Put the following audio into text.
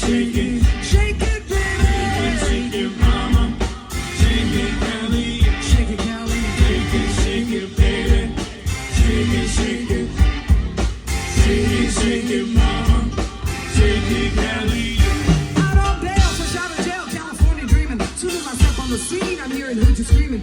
shake it, shake it, baby. Shake it, mama. Shake it, Cali. Shake it, Cali. Shake it, baby. Shake it, shake it. Shake it, shake it, mama. Shake it, Cali. Out on bail, fresh out of jail, California dreaming. Soon as I step on the scene, I'm hearing hoods screaming.